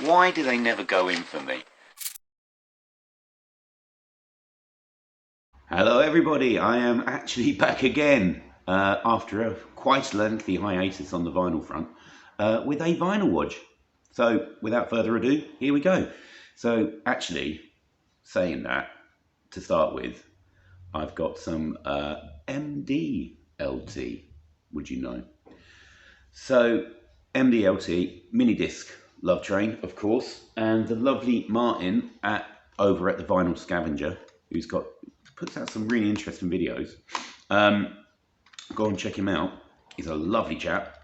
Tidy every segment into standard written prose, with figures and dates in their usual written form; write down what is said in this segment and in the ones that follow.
Why do they never go in for me? Hello everybody, I am actually back again after a quite lengthy hiatus on the vinyl front with a vinyl Wodge. So without further ado, here we go. So actually, saying that, to start with, I've got some MDLT, would you know? So MDLT, mini disc Love Train, of course, and the lovely Martin over at the Vinyl Scavenger, who's puts out some really interesting videos. Go and check him out. He's a lovely chap.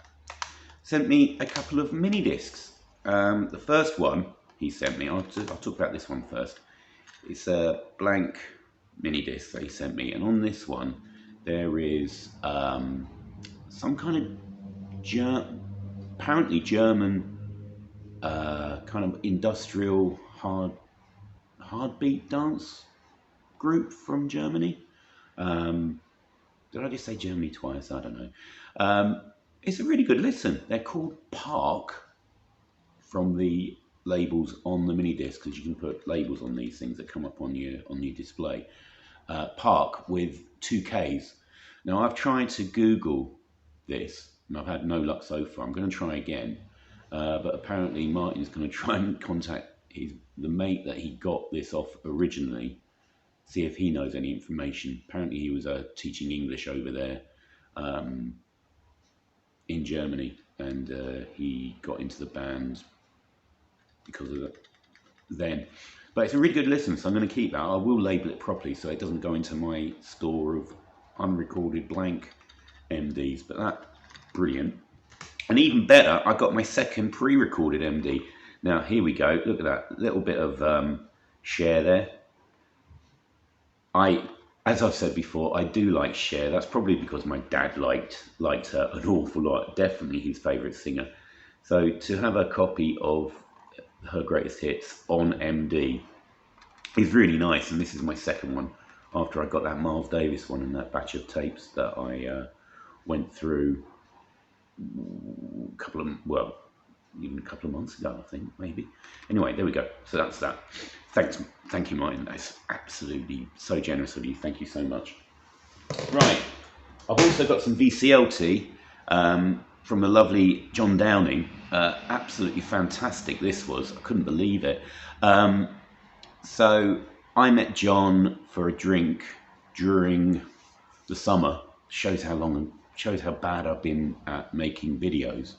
Sent me a couple of mini discs. The first one he sent me, I'll talk about this one first. It's a blank mini disc that he sent me, and on this one there is some kind of apparently German kind of industrial hard beat dance group from Germany. Did I just say Germany twice? I don't know. It's a really good listen. They're called Park from the labels on the mini disc, because you can put labels on these things that come up on your display. Park with 2 Ks. Now I've tried to Google this and I've had no luck so far. I'm going to try again, but apparently Martin's going to try and contact the mate that he got this off originally, see if he knows any information. Apparently he was teaching English over there in Germany, and he got into the band because of that then. But it's a really good listen, so I'm going to keep that. I will label it properly so it doesn't go into my store of unrecorded blank MDs, but that's brilliant. And even better, I got my second pre-recorded MD. Now here we go, look at that little bit of Cher there. As I've said before, I do like Cher. That's probably because my dad liked her an awful lot. Definitely his favourite singer. So to have a copy of her greatest hits on MD is really nice. And this is my second one after I got that Miles Davis one and that batch of tapes that I went through even a couple of months ago, I think, maybe. Anyway, there we go. So that's that. Thank you, Martin. That's absolutely so generous of you. Thank you so much. Right, I've also got some VCLT from the lovely John Downing. Absolutely fantastic this was. I couldn't believe it. So I met John for a drink during the summer. Shows how bad I've been at making videos.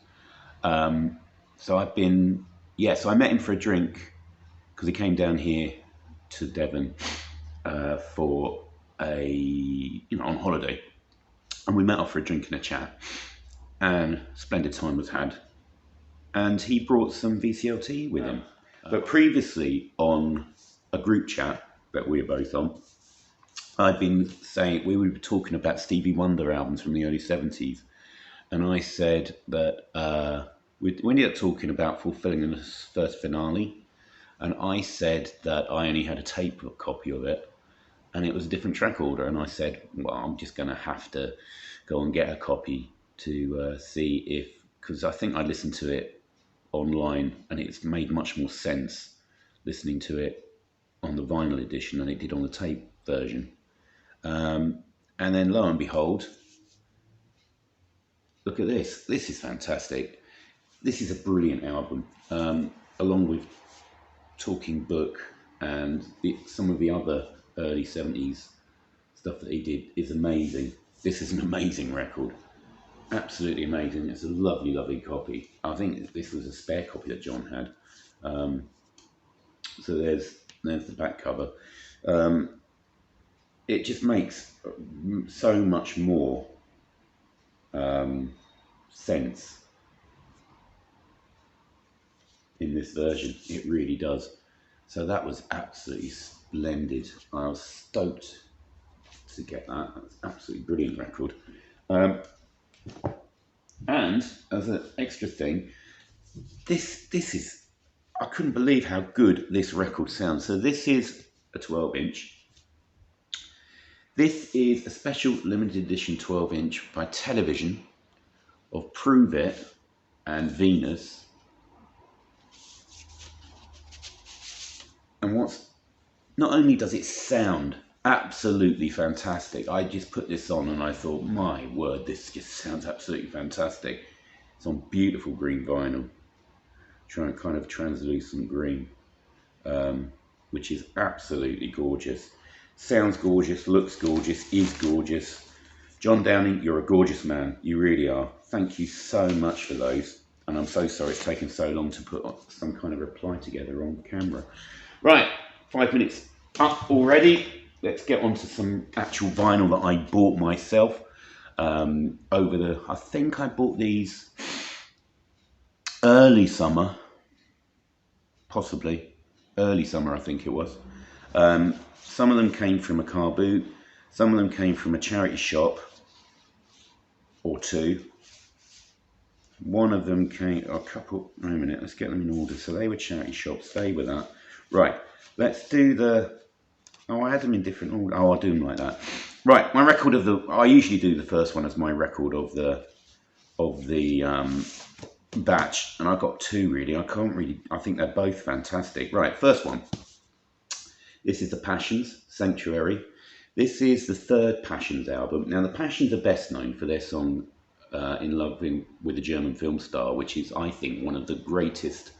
So I met him for a drink because he came down here to Devon for on holiday, and we met up for a drink and a chat, and splendid time was had. And he brought some VCLT with him. But previously on a group chat that we were both on, I'd been saying, we were talking about Stevie Wonder albums from the early 70s, and I said that we ended up talking about Fulfilling the First Finale, and I said that I only had a tape copy of it, and it was a different track order, and I said, well, I'm just going to have to go and get a copy to see if, because I think I listened to it online, and it's made much more sense listening to it on the vinyl edition than it did on the tape version. And then lo and behold, look at this. This is fantastic. This is a brilliant album, along with Talking Book and some of the other early 70s stuff that he did is amazing. This is an amazing record. Absolutely amazing. It's a lovely, lovely copy. I think this was a spare copy that John had. So there's the back cover. It just makes so much more sense in this version. It really does. So that was absolutely splendid. I was stoked to get that. That's an absolutely brilliant record. And as an extra thing, this is, I couldn't believe how good this record sounds. So this is a 12-inch. This is a special limited edition 12-inch by Television of Prove It and Venus. And not only does it sound absolutely fantastic, I just put this on and I thought, my word, this just sounds absolutely fantastic. It's on beautiful green vinyl, kind of translucent green, which is absolutely gorgeous. Sounds gorgeous, looks gorgeous, is gorgeous. John Downing, you're a gorgeous man. You really are. Thank you so much for those. And I'm so sorry it's taken so long to put some kind of reply together on camera. Right, 5 minutes up already. Let's get on to some actual vinyl that I bought myself. I think I bought these early summer, possibly. Early summer, I think it was. Some of them came from a car boot. Some of them came from a charity shop or two. One of them came, a couple, wait a minute, let's get them in order. So they were charity shops, they were that. Right, let's do I had them in different order. Oh, I'll do them like that. Right, my record I usually do the first one as my record of the batch. And I've got two really. I think they're both fantastic. Right, first one. This is the Passions, Sanctuary. This is the third Passions album. Now, the Passions are best known for their song In Love with a German Film Star, which is, I think, one of the greatest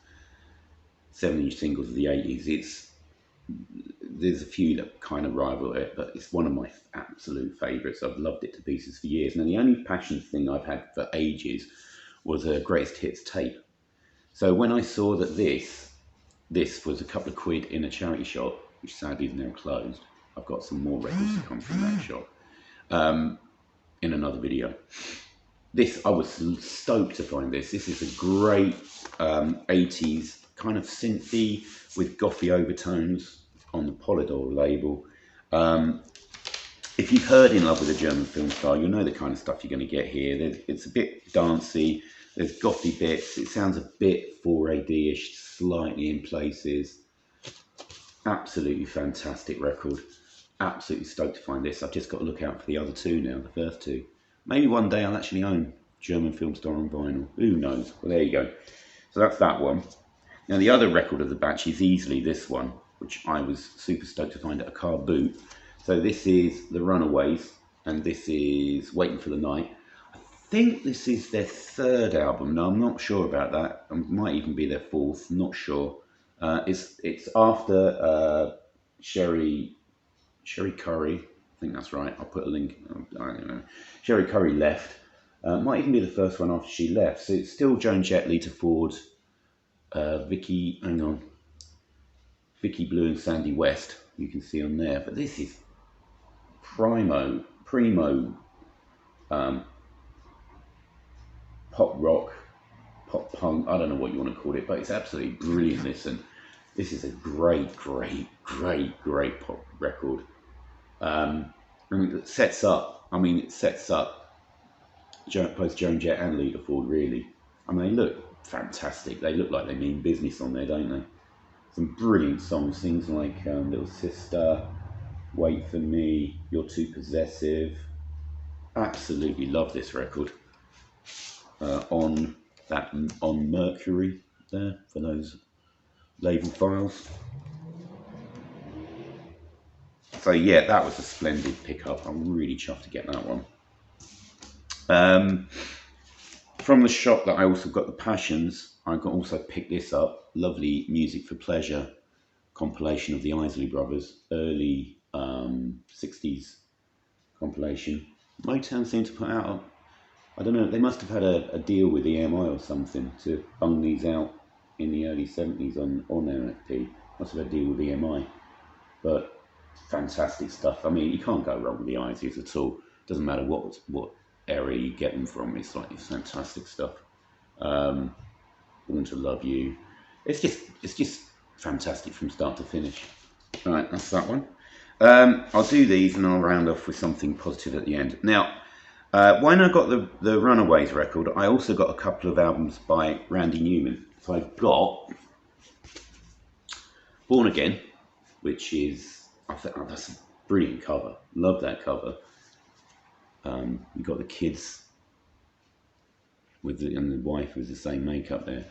7-inch singles of the 80s. There's a few that kind of rival it, but it's one of my absolute favourites. I've loved it to pieces for years. Now, the only Passions thing I've had for ages was a Greatest Hits tape. So when I saw that this was a couple of quid in a charity shop, which sadly is now closed. I've got some more records to come from that shop in another video. I was stoked to find this. This is a great 80s kind of synthy with gothy overtones on the Polydor label. If you've heard In Love with a German Film Star, you'll know the kind of stuff you're going to get here. It's a bit dancey, there's gothy bits, it sounds a bit 4AD-ish, slightly in places. Absolutely fantastic record. Absolutely stoked to find this. I've just got to look out for the other two now, the first two. Maybe one day I'll actually own German Film Star on vinyl. Who knows? Well, there you go. So that's that one. Now, the other record of the batch is easily this one, which I was super stoked to find at a car boot. So this is The Runaways, and this is Waiting for the Night. I think this is their third album. No, I'm not sure about that. It might even be their fourth, not sure. It's after Sherry Curry. I think that's right. I'll put a link. I don't know. Sherry Curry left. Might even be the first one after she left. So it's still Joan Jett, Lita Ford, Vicky Blue and Sandy West. You can see on there. But this is primo pop rock, pop punk. I don't know what you want to call it, but it's absolutely brilliant. This is a great pop record. It sets up both Joan Jett and Lita Ford, really. I mean, they look fantastic. They look like they mean business on there, don't they? Some brilliant songs, things like Little Sister, Wait for Me, You're Too Possessive. Absolutely love this record. On Mercury there for those label files. So yeah, that was a splendid pickup. I'm really chuffed to get that one. From the shop that I also got the Passions, I also picked this up. Lovely Music for Pleasure compilation of the Isley Brothers, early 60s compilation. Motown seemed to put out, I don't know, they must have had a deal with EMI or something to bung these out in the early 70s on their FP. Must have had a deal with EMI. But fantastic stuff. I mean, you can't go wrong with the Isleys at all. Doesn't matter what area you get them from. It's fantastic stuff. Born to Love You. It's just fantastic from start to finish. All right, that's that one. I'll do these and I'll round off with something positive at the end. Now, when I got the Runaways record, I also got a couple of albums by Randy Newman. So I've got Born Again, which is, I think that's a brilliant cover. Love that cover. You've got the kids and the wife with the same makeup there.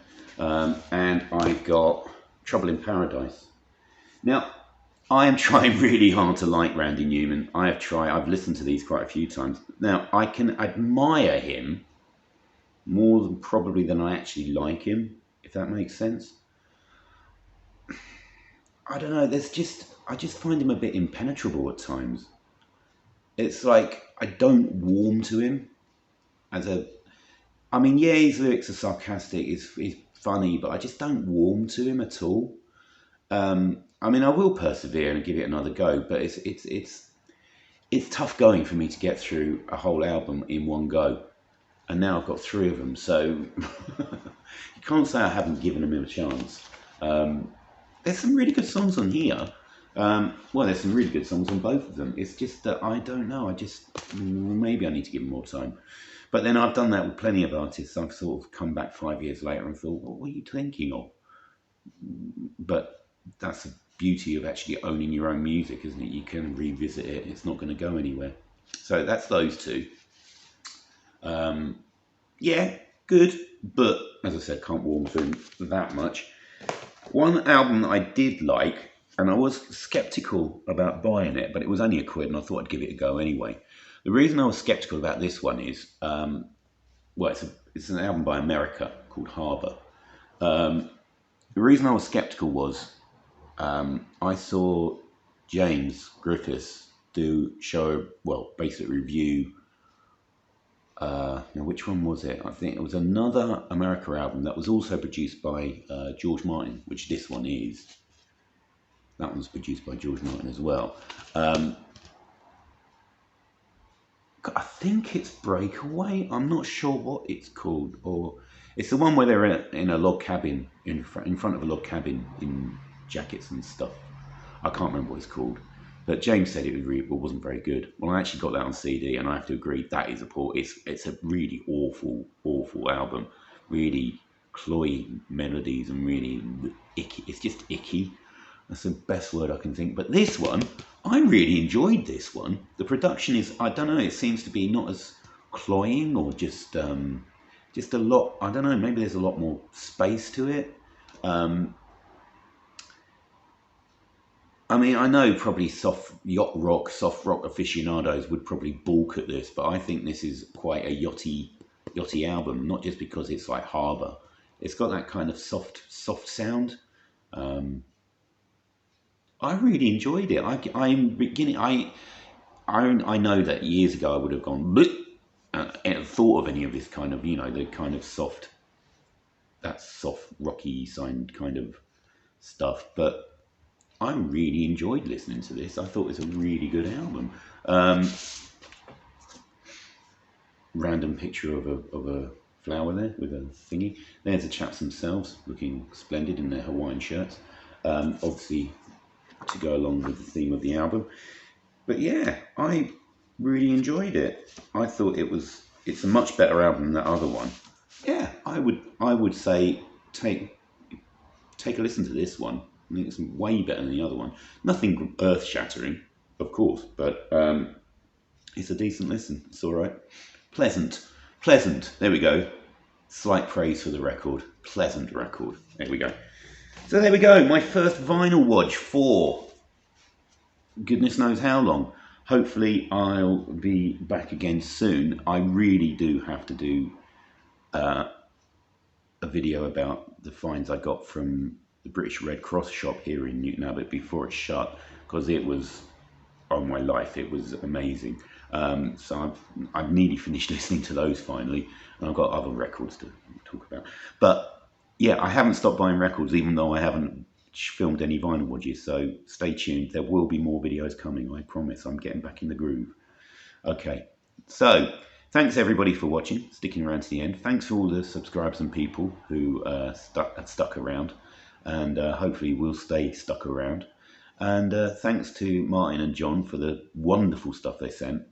And I've got Trouble in Paradise. Now, I am trying really hard to like Randy Newman. I've listened to these quite a few times. Now, I can admire him more than probably than I actually like him, if that makes sense. I don't know, I just find him a bit impenetrable at times. It's like I don't warm to him I mean, yeah, his lyrics are sarcastic, he's funny, but I just don't warm to him at all. I mean, I will persevere and give it another go, but it's tough going for me to get through a whole album in one go. And now I've got 3 of them, so you can't say I haven't given them a chance. There's some really good songs on here. Well, there's some really good songs on both of them. It's just that I don't know. Maybe I need to give them more time. But then I've done that with plenty of artists. I've sort of come back 5 years later and thought, what were you thinking of? But that's the beauty of actually owning your own music, isn't it? You can revisit it. It's not going to go anywhere. So that's those 2. Yeah, good. But as I said, can't warm to them that much. One album that I did like, and I was skeptical about buying it, but it was only a quid and I thought I'd give it a go anyway. The reason I was skeptical about this one is, well, it's an album by America called Harbour. The reason I was skeptical was I saw James Griffiths basically review, now which one was it? I think it was another America album that was also produced by George Martin, which this one is. That one's produced by George Martin as well. I think it's Breakaway. I'm not sure what it's called, or it's the one where they're in a log cabin in front of a log cabin in jackets and stuff. I can't remember what it's called, but James said it wasn't very good. Well, I actually got that on CD, and I have to agree that is it's a really awful album. Really cloying melodies and really icky. It's just icky. That's the best word I can think. But this one, I really enjoyed this one. The production is, I don't know, it seems to be not as cloying or just a lot, I don't know, maybe there's a lot more space to it. I mean, I know probably soft rock aficionados would probably balk at this, but I think this is quite a yachty album, not just because it's like Harbour. It's got that kind of soft sound. I really enjoyed it. I know that years ago I would have gone and thought of any of this kind of, the kind of soft rocky sound kind of stuff, but I really enjoyed listening to this. I thought it was a really good album. Random picture of a flower there with a thingy. There's the chaps themselves looking splendid in their Hawaiian shirts. Obviously to go along with the theme of the album. But yeah, I really enjoyed it. I thought it's a much better album than that other one. Yeah, I would say take a listen to this one. I think it's way better than the other one. Nothing earth-shattering, of course, but it's a decent listen. It's all right. Pleasant. There we go. Slight praise for the record. Pleasant record. There we go. So there we go. My first vinyl Wodge for goodness knows how long. Hopefully I'll be back again soon. I really do have to do a video about the finds I got from the British Red Cross shop here in Newton Abbot before it shut, because it was, oh my life, it was amazing. So I've nearly finished listening to those finally, and I've got other records to talk about. But yeah, I haven't stopped buying records, even though I haven't filmed any vinyl Wodges, so stay tuned. There will be more videos coming, I promise. I'm getting back in the groove. Okay, so thanks everybody for watching, sticking around to the end. Thanks for all the subscribers and people who stuck around, and hopefully will stay stuck around. And thanks to Martin and John for the wonderful stuff they sent.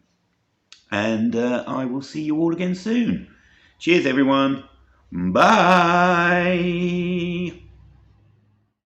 And I will see you all again soon. Cheers, everyone. Bye.